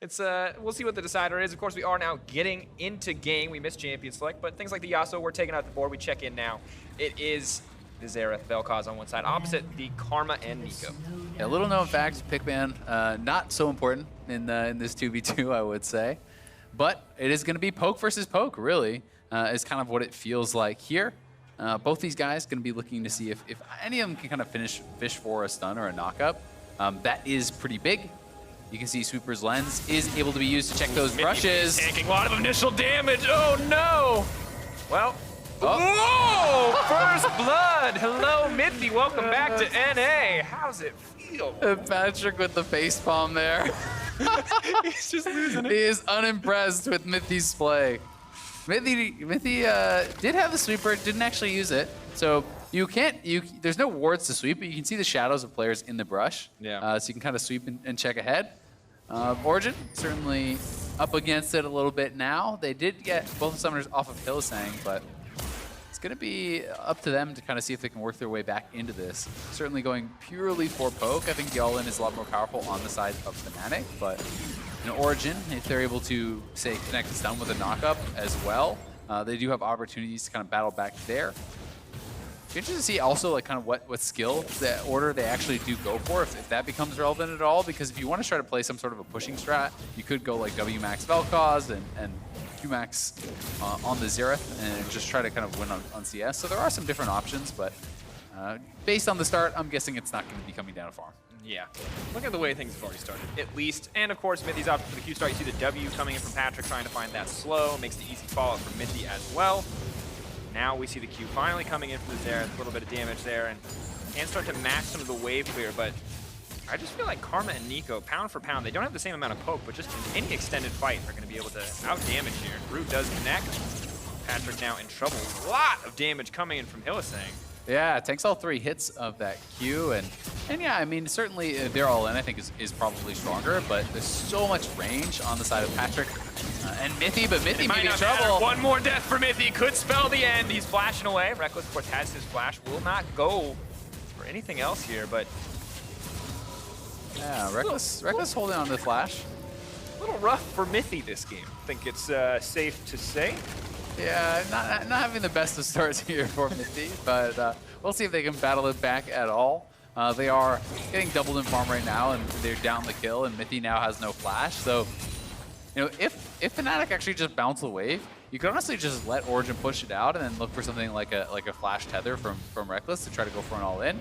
It's we'll see what the decider is. Of course, we are now getting into game. We missed champion select, but things like the Yasuo were taken out the board. We check in now. It is the Xerath, Vel'Koz on one side, opposite the Karma and Neeko. Yeah, little known fact, Pickman, not so important in this 2v2, I would say. But it is going to be poke versus poke, really, is kind of what it feels like here. Both these guys going to be looking to see if any of them can kind of fish for a stun or a knockup. That is pretty big. You can see Sweeper's Lens is able to be used to check those brushes. Taking a lot of initial damage. Oh, no. Well, whoa! First blood. Hello, Mithy. Welcome back to NA. How's it feel? Patrick with the facepalm there. He's just losing it. He is unimpressed with Mithy's play. Mithy did have the sweeper, didn't actually use it. So you can't, there's no wards to sweep, but you can see the shadows of players in the brush. Yeah. So you can kind of sweep and check ahead. Origin certainly up against it a little bit now. They did get both the summoners off of Hylissang, but it's going to be up to them to kind of see if they can work their way back into this. Certainly going purely for poke. I think the all-in is a lot more powerful on the side of Fnatic, but in Origin, if they're able to, say, connect the stun with a knockup as well, they do have opportunities to kind of battle back there. Interesting to see also like kind of what skill, the order they actually do go for, if that becomes relevant at all, because if you want to try to play some sort of a pushing strat, you could go like W max Vel'Koz and Q max on the Xerath and just try to kind of win on CS. So there are some different options, but based on the start, I'm guessing it's not going to be coming down a farm. Yeah, look at the way things have already started, at least. And of course, Mithy's opting for the Q start. You see the W coming in from Patrick, trying to find that slow. Makes the easy follow-up for Mithy as well. Now we see the Q finally coming in from the Xerath, a little bit of damage there, and can start to match some of the wave clear, but I just feel like Karma and Neeko, pound for pound, they don't have the same amount of poke, but just in any extended fight, are going to be able to out-damage here. Root does connect. Patrick now in trouble. A lot of damage coming in from Hylissang. Yeah, takes all 3 hits of that Q, and yeah, I mean, certainly their all-in, I think, is probably stronger, but there's so much range on the side of Patrick and Mithy, but Mithy may be in trouble. One more death for Mithy could spell the end. He's flashing away. Rekkles, of course, has his flash. Will not go for anything else here, but... Yeah, Rekkles holding on to the flash. A little rough for Mithy this game. I think it's safe to say. Yeah, not having the best of starts here for Mithy, but we'll see if they can battle it back at all. They are getting doubled in farm right now, and they're down the kill, and Mithy now has no flash. So, you know, if Fnatic actually just bounce the wave, you could honestly just let Origin push it out and then look for something like a flash tether from Rekkles to try to go for an all-in.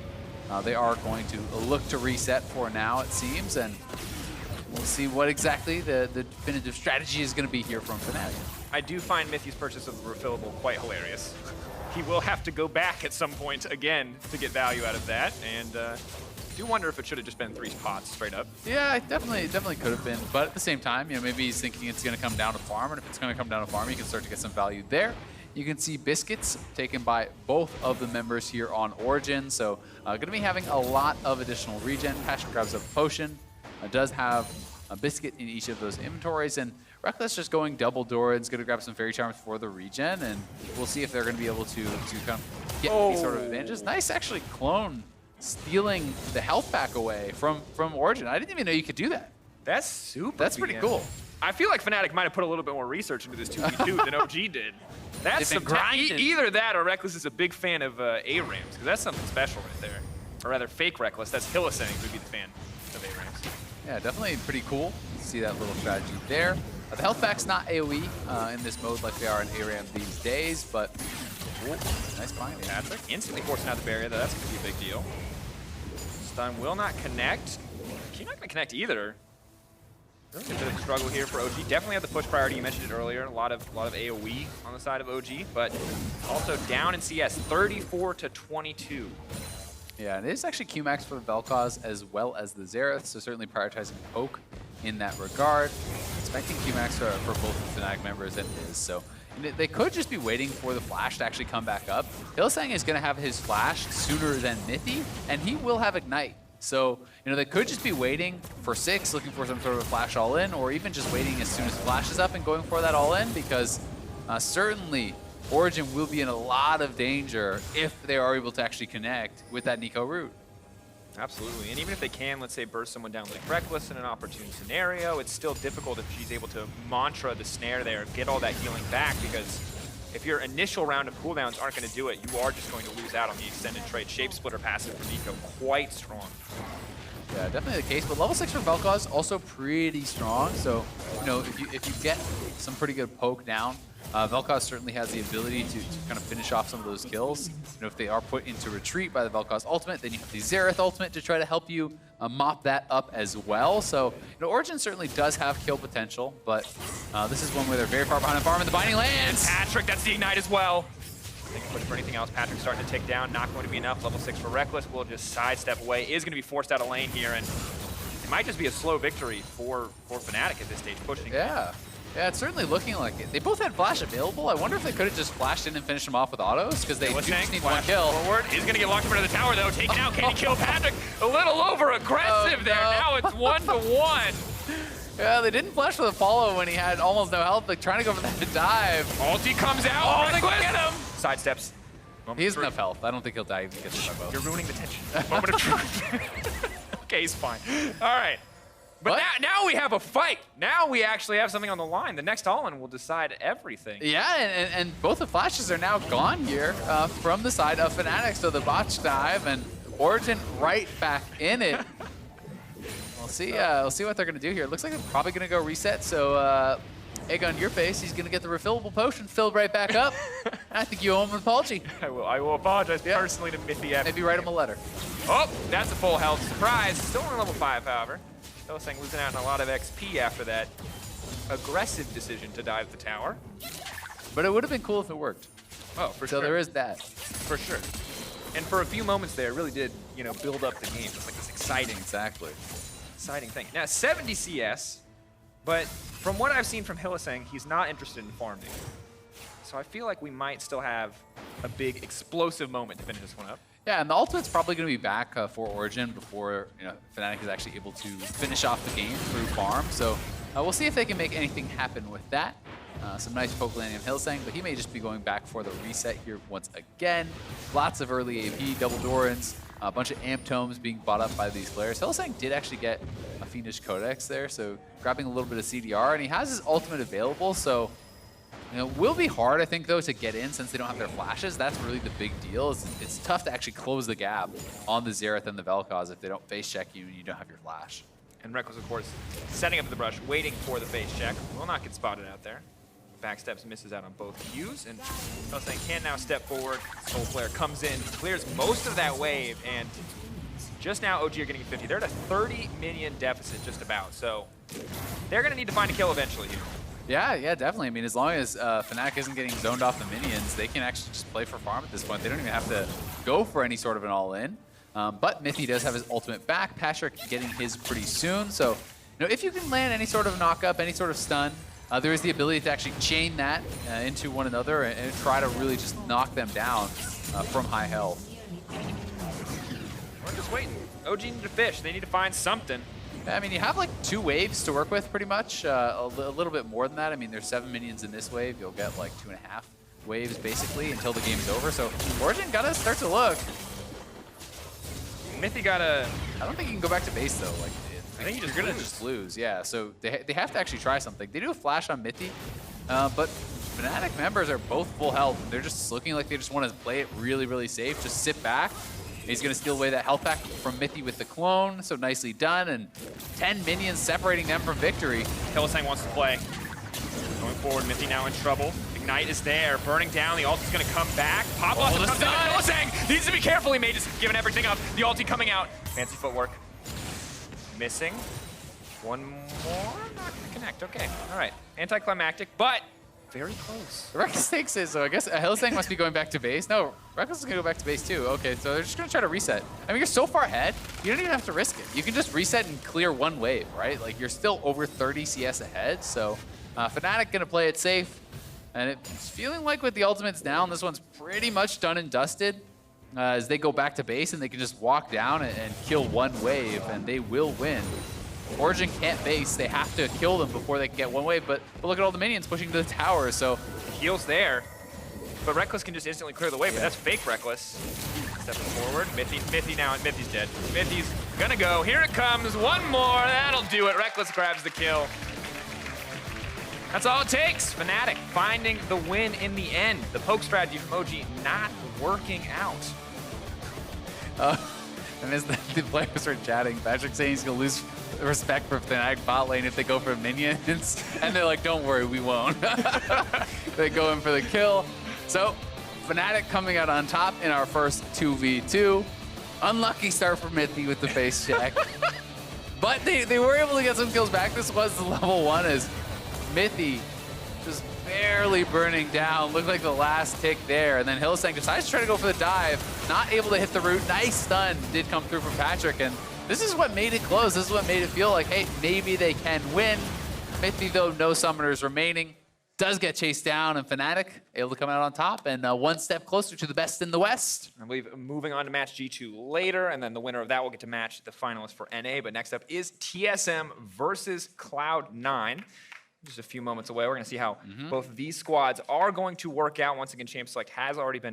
They are going to look to reset for now, it seems, and we'll see what exactly the definitive strategy is going to be here from Fnatic. I do find Mithy's purchase of the refillable quite hilarious. He will have to go back at some point again to get value out of that, and I do wonder if it should have just been 3 spots straight up. Yeah, it definitely could have been, but at the same time, you know, maybe he's thinking it's going to come down to farm, and if it's going to come down to farm, you can start to get some value there. You can see biscuits taken by both of the members here on Origin, so going to be having a lot of additional regen. Patrick grabs up a potion, does have a biscuit in each of those inventories, and Rekkles just going double door and is going to grab some Fairy Charms for the regen, and we'll see if they're going to be able to kind of get these sort of advantages. Nice, actually, clone stealing the health pack away from Origin. I didn't even know you could do that. That's super. That's pretty cool. I feel like Fnatic might have put a little bit more research into this 2v2 than OG did. That's some grinding. Either that or Rekkles is a big fan of A-Rams, because that's something special right there. Or rather, fake Rekkles. That's Hylissang who'd be the fan of A-Rams. Yeah, definitely pretty cool to see that little strategy there. The health pack's not AoE in this mode like they are in ARAM these days, but nice bind. Patrick instantly forcing out the barrier, though. That's going to be a big deal. Stun will not connect. He's not going to connect either. A bit of a struggle here for OG. Definitely have the push priority. You mentioned it earlier. A lot of AoE on the side of OG, but also down in CS, 34-22. Yeah, and it is actually Qmax for Vel'Koz as well as the Xerath, so certainly prioritizing poke in that regard. Expecting Qmax for both the Fnatic members and his, so they could just be waiting for the flash to actually come back up. Hylissang is going to have his flash sooner than Mithy, and he will have Ignite. So, you know, they could just be waiting for 6, looking for some sort of a flash all-in, or even just waiting as soon as flash is up and going for that all-in, because certainly Origin will be in a lot of danger if they are able to actually connect with that Neeko root. Absolutely, and even if they can, let's say, burst someone down like Rekkles in an opportune scenario, it's still difficult if she's able to mantra the snare there, get all that healing back, because if your initial round of cooldowns aren't going to do it, you are just going to lose out on the extended trade. Shape Splitter passive for Neeko, quite strong. Yeah, definitely the case, but level 6 for Vel'Koz also pretty strong, so, you know, if you get some pretty good poke down, Vel'Koz certainly has the ability to kind of finish off some of those kills. You know, if they are put into retreat by the Vel'Koz ultimate, then you have the Xerath ultimate to try to help you mop that up as well. So, you know, Origin certainly does have kill potential, but this is one where they're very far behind the farm, and the binding lands! And Patrick, that's the ignite as well. They can push for anything else. Patrick's starting to tick down, not going to be enough. Level 6 for Rekkles will just sidestep away, is going to be forced out of lane here, and it might just be a slow victory for Fnatic at this stage, pushing. Yeah, it's certainly looking like it. They both had flash available. I wonder if they could have just flashed in and finished them off with autos, because they do just need one kill. Forward. He's going to get locked up into the tower, though. Taken out. Can he kill Patrick? A little over-aggressive there. Now it's 1-1. Yeah, they didn't flash for the follow when he had almost no health, like trying to go for that dive. Ulti comes out. Oh, they get him. Sidesteps. He has enough health. I don't think he'll die if he gets hit by both. You're ruining the tension. Moment of truth. Okay, he's fine. All right. But now we have a fight. Now we actually have something on the line. The next all-in will decide everything. Yeah, and both the flashes are now gone here from the side of Fnatic. So the botch dive and Origin right back in it. We'll see what they're gonna do here. It looks like they're probably gonna go reset. So egg on your face, he's gonna get the refillable potion filled right back up. I think you owe him an apology. I will apologize personally to Mithy. Maybe write him a letter. Oh, that's a full health. Surprise. Still on level 5, however. Hylissang losing out on a lot of XP after that aggressive decision to dive the tower. But it would have been cool if it worked. Oh, for sure. So there is that. For sure. And for a few moments there, it really did, you know, build up the game. It's like this exciting thing. Now, 70 CS, but from what I've seen from Hylissang, he's not interested in farming. So I feel like we might still have a big explosive moment to finish this one up. Yeah, and the ultimate's probably going to be back for Origin before Fnatic is actually able to finish off the game through farm. So we'll see if they can make anything happen with that. Some nice poke landing of Hylissang, but he may just be going back for the reset here once again. Lots of early AP, double Dorans, a bunch of amp tomes being bought up by these players. Hylissang did actually get a Fiendish Codex there, so grabbing a little bit of CDR, and he has his ultimate available, so it will be hard, I think, though, to get in since they don't have their flashes. That's really the big deal. It's tough to actually close the gap on the Xerath and the Vel'Koz if they don't face check you and you don't have your flash. And Rekkles, of course, setting up the brush, waiting for the face check. Will not get spotted out there. Backsteps, misses out on both Qs, and Hylissang can now step forward. Soul Flare comes in, clears most of that wave, and just now OG are getting 50. They're at a 30 minion deficit just about, so they're going to need to find a kill eventually here. Yeah, definitely. I mean, as long as Fnatic isn't getting zoned off the minions, they can actually just play for farm at this point. They don't even have to go for any sort of an all-in. But Mithy does have his ultimate back. Patrick getting his pretty soon. So, if you can land any sort of knock-up, any sort of stun, there is the ability to actually chain that into one another and try to really just knock them down from high health. We're just waiting. OG need to fish. They need to find something. I mean, you have like 2 waves to work with pretty much, a little bit more than that. I mean, there's 7 minions in this wave. You'll get like 2.5 waves basically until the game's over. So Origin gotta start to look. Mithy gotta... I don't think you can go back to base though. Like, I think you're gonna just lose. Yeah, so they have to actually try something. They do a flash on Mithy, but Fnatic members are both full health. They're just looking like they just want to play it really, really safe. Just sit back. He's going to steal away that health pack from Mithy with the clone, so nicely done, and 10 minions separating them from victory. Hylissang wants to play. Going forward, Mithy now in trouble. Ignite is there, burning down, the ult is going to come back. Pop off comes in, Hylissang needs to be careful, he may just given everything up. The ulti coming out, fancy footwork. Missing. One more, not going to connect, okay. All right, anticlimactic, but very close. Rekkles takes it, so I guess Hylissang must be going back to base. No, Rekkles is going to go back to base too. Okay, so they're just going to try to reset. I mean, you're so far ahead, you don't even have to risk it. You can just reset and clear one wave, right? Like, you're still over 30 CS ahead, so Fnatic going to play it safe. And it's feeling like with the ultimates down, this one's pretty much done and dusted. As they go back to base and they can just walk down and kill one wave, and they will win. Origin can't base. They have to kill them before they can get one wave, but look at all the minions pushing to the tower, so... Heals there, but Rekkles can just instantly clear the wave, but that's fake Rekkles. Stepping forward. Mithy now, Mithy's dead. Mithy's gonna go. Here it comes. One more. That'll do it. Rekkles grabs the kill. That's all it takes. Fnatic finding the win in the end. The poke strategy from OG not working out. And as the players are chatting, Patrick saying he's going to lose respect for Fnatic bot lane if they go for minions. And they're like, don't worry, we won't. They go in for the kill. So Fnatic coming out on top in our first 2v2. Unlucky start for Mithy with the face check. But they were able to get some kills back. This was the level 1 as Mithy just barely burning down. Looked like the last tick there. And then Hylissang decides to try to go for the dive. Not able to hit the root. Nice stun did come through from Patrick. And this is what made it close. This is what made it feel like, hey, maybe they can win. Mithy, though, no summoners remaining. Does get chased down, and Fnatic able to come out on top and one step closer to the best in the West. I believe moving on to match G2 later, and then the winner of that will get to match the finalists for NA. But next up is TSM versus Cloud9. Just a few moments away. We're going to see how both of these squads are going to work out. Once again, Champ Select has already been decided.